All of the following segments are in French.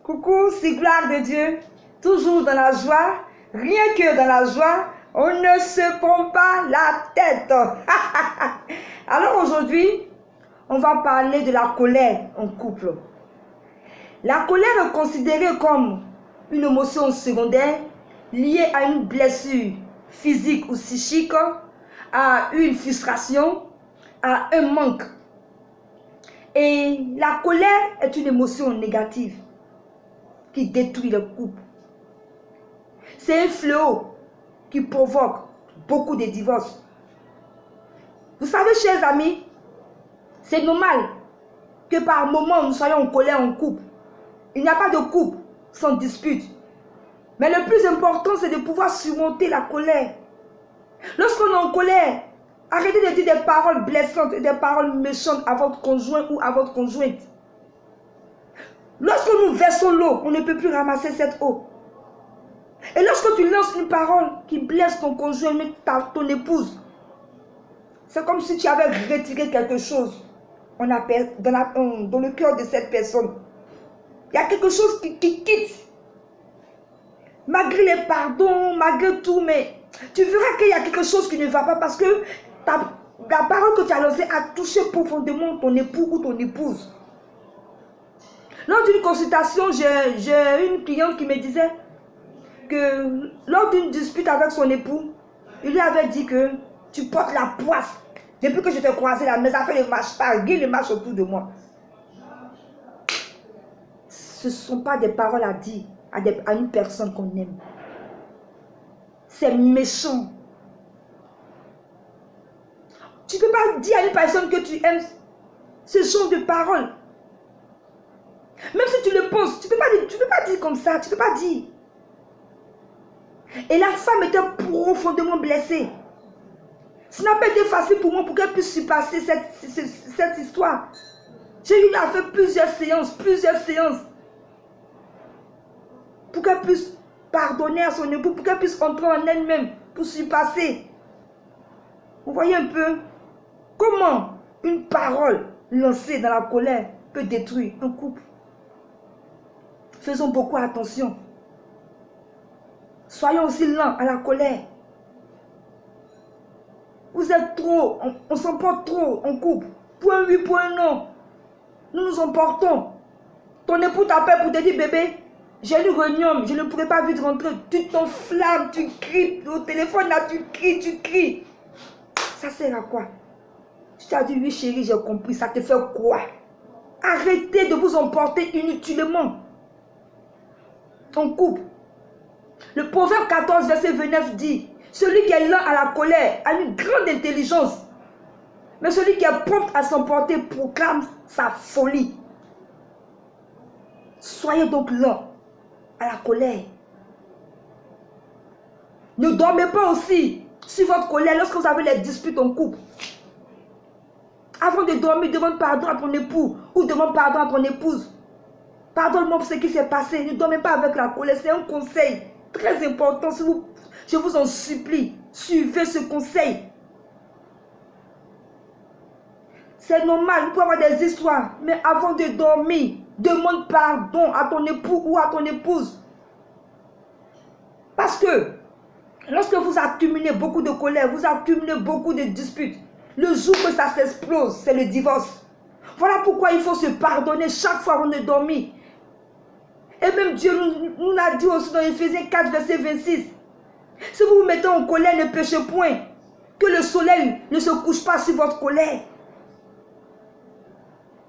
Coucou, c'est gloire de Dieu, toujours dans la joie, rien que dans la joie, on ne se prend pas la tête. Alors aujourd'hui, on va parler de la colère en couple. La colère est considérée comme une émotion secondaire liée à une blessure physique ou psychique, à une frustration, à un manque. Et la colère est une émotion négative qui détruit le couple. C'est un fléau qui provoque beaucoup de divorces. Vous savez, chers amis, c'est normal que par moments nous soyons en colère en couple. Il n'y a pas de couple sans dispute. Mais le plus important, c'est de pouvoir surmonter la colère. Lorsqu'on est en colère, arrêtez de dire des paroles blessantes et des paroles méchantes à votre conjoint ou à votre conjointe. Lorsque nous versons l'eau, on ne peut plus ramasser cette eau. Et lorsque tu lances une parole qui blesse ton conjoint, ton épouse, c'est comme si tu avais retiré quelque chose dans le cœur de cette personne. Il y a quelque chose qui quitte. Malgré les pardons, malgré tout, mais tu verras qu'il y a quelque chose qui ne va pas parce que la parole que tu as lancée a touché profondément ton époux ou ton épouse. Lors d'une consultation, j'ai une cliente qui me disait que lors d'une dispute avec son époux, il lui avait dit que tu portes la poisse. Depuis que je t'ai croisé là, mes affaires ne marchent pas, guide marche autour de moi. Ce ne sont pas des paroles à dire à une personne qu'on aime. C'est méchant. Tu ne peux pas dire à une personne que tu aimes ce genre de paroles. Même si tu le penses, tu ne peux pas dire comme ça, tu ne peux pas dire. Et la femme était profondément blessée. Ce n'a pas été facile pour moi pour qu'elle puisse surpasser cette histoire. J'ai eu à faire plusieurs séances. Pour qu'elle puisse pardonner à son époux, pour qu'elle puisse entrer en elle-même, pour surpasser. Vous voyez un peu comment une parole lancée dans la colère peut détruire un couple. Faisons beaucoup attention. Soyons aussi lents à la colère. Vous êtes trop, on s'emporte trop en couple. Point oui, point non. Nous nous emportons. Ton époux t'appelle pour te dire, bébé, j'ai une réunion, je ne pourrais pas vite rentrer. Tu t'enflammes, tu cries. Au téléphone là, tu cries. Ça sert à quoi? Tu t'as dit, oui chérie, j'ai compris. Ça te fait quoi? Arrêtez de vous emporter inutilement. En couple. Le proverbe 14, verset 29 dit, celui qui est lent à la colère a une grande intelligence. Mais celui qui est prompt à s'emporter proclame sa folie. Soyez donc lent à la colère. Ne dormez pas aussi sur votre colère lorsque vous avez les disputes en couple. Avant de dormir, demande pardon à ton époux ou demande pardon à ton épouse. Pardonne-moi pour ce qui s'est passé. Ne dormez pas avec la colère. C'est un conseil très important. Je vous en supplie, suivez ce conseil. C'est normal, vous pouvez avoir des histoires, mais avant de dormir, demande pardon à ton époux ou à ton épouse. Parce que lorsque vous accumulez beaucoup de colère, vous accumulez beaucoup de disputes, le jour que ça s'explose, c'est le divorce. Voilà pourquoi il faut se pardonner chaque fois avant de dormir. Et même Dieu nous l'a dit aussi dans Éphésiens 4, verset 26. Si vous vous mettez en colère, ne péchez point. Que le soleil ne se couche pas sur votre colère.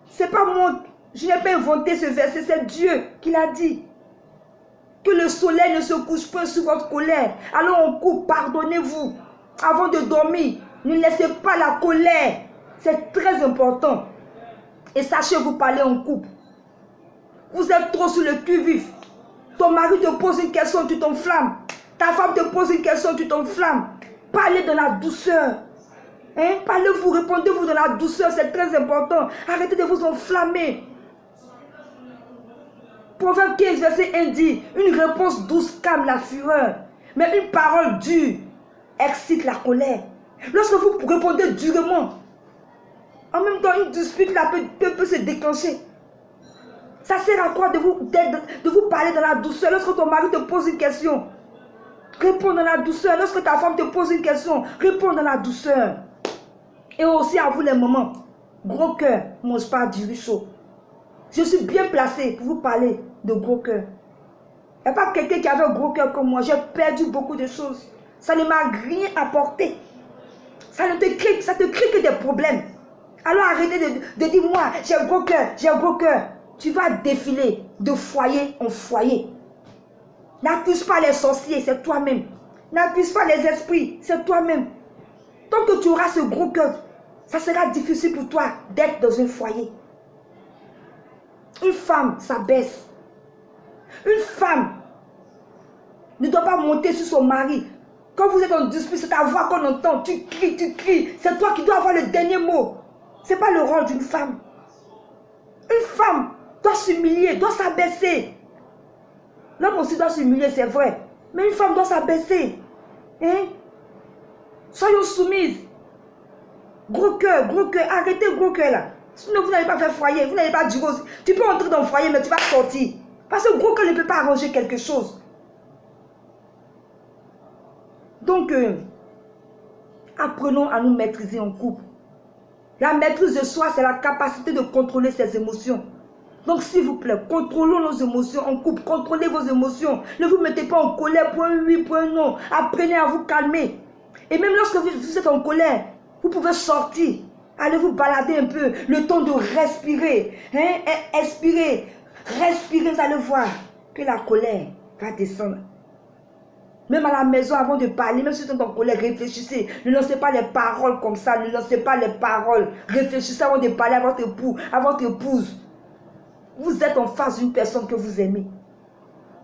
C'est pas moi, je n'ai pas inventé ce verset, c'est Dieu qui l'a dit. Que le soleil ne se couche pas sur votre colère. Alors on coupe, pardonnez-vous. Avant de dormir, ne laissez pas la colère. C'est très important. Et sachez vous parler en couple. Vous êtes trop sur le cul-vif. Ton mari te pose une question, tu t'enflammes. Ta femme te pose une question, tu t'enflammes. Parlez dans la douceur. Hein? Parlez-vous, répondez-vous dans la douceur, c'est très important. Arrêtez de vous enflammer. Proverbe 15, verset 1 dit, une réponse douce calme la fureur, mais une parole dure excite la colère. Lorsque vous répondez durement, en même temps, une dispute là peut se déclencher. Ça sert à quoi de vous parler dans la douceur lorsque ton mari te pose une question? Réponds dans la douceur. Lorsque ta femme te pose une question, réponds dans la douceur. Et aussi à vous les mamans. Gros cœur, ne mange pas du riz chaud. Je suis bien placée pour vous parler de gros cœur. Il n'y a pas quelqu'un qui avait un gros cœur comme moi. J'ai perdu beaucoup de choses. Ça ne m'a rien apporté. Ça te crée que des problèmes. Alors arrêtez de dire moi, j'ai un gros cœur, j'ai un gros cœur. Tu vas défiler de foyer en foyer. N'accuse pas les sorciers, c'est toi-même. N'accuse pas les esprits, c'est toi-même. Tant que tu auras ce gros cœur, ça sera difficile pour toi d'être dans un foyer. Une femme s'abaisse. Une femme ne doit pas monter sur son mari. Quand vous êtes en dispute, c'est ta voix qu'on entend. Tu cries, tu cries. C'est toi qui dois avoir le dernier mot. Ce n'est pas le rôle d'une femme. Une femme doit s'humilier, doit s'abaisser. L'homme aussi doit s'humilier, c'est vrai. Mais une femme doit s'abaisser. Hein? Soyons soumises. Gros cœur, arrêtez le gros cœur là. Sinon vous n'allez pas faire foyer, vous n'allez pas durer. Tu peux entrer dans le foyer, mais tu vas sortir. Parce que le gros cœur ne peut pas arranger quelque chose. Donc, apprenons à nous maîtriser en couple. La maîtrise de soi, c'est la capacité de contrôler ses émotions. Donc, s'il vous plaît, contrôlons nos émotions en couple. Contrôlez vos émotions. Ne vous mettez pas en colère pour un oui, pour un non. Apprenez à vous calmer. Et même lorsque vous êtes en colère, vous pouvez sortir. Allez vous balader un peu. Le temps de respirer. Hein? Expirer. Respirez, vous allez voir que la colère va descendre. Même à la maison, avant de parler, même si vous êtes en colère, réfléchissez. Ne lancez pas les paroles comme ça. Ne lancez pas les paroles. Réfléchissez avant de parler à votre époux, à votre épouse. Vous êtes en face d'une personne que vous aimez.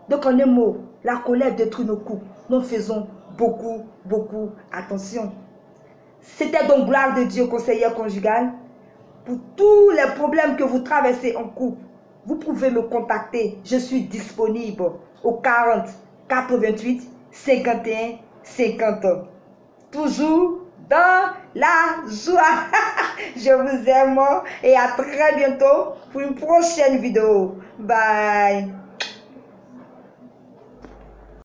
Donc en un mot, la colère détruit nos couples. Nous faisons beaucoup attention. C'était donc gloire de Dieu, conseillère conjugale. Pour tous les problèmes que vous traversez en couple, vous pouvez me contacter. Je suis disponible au 40 88 51 50. Toujours dans la joie. Je vous aime et à très bientôt pour une prochaine vidéo. Bye.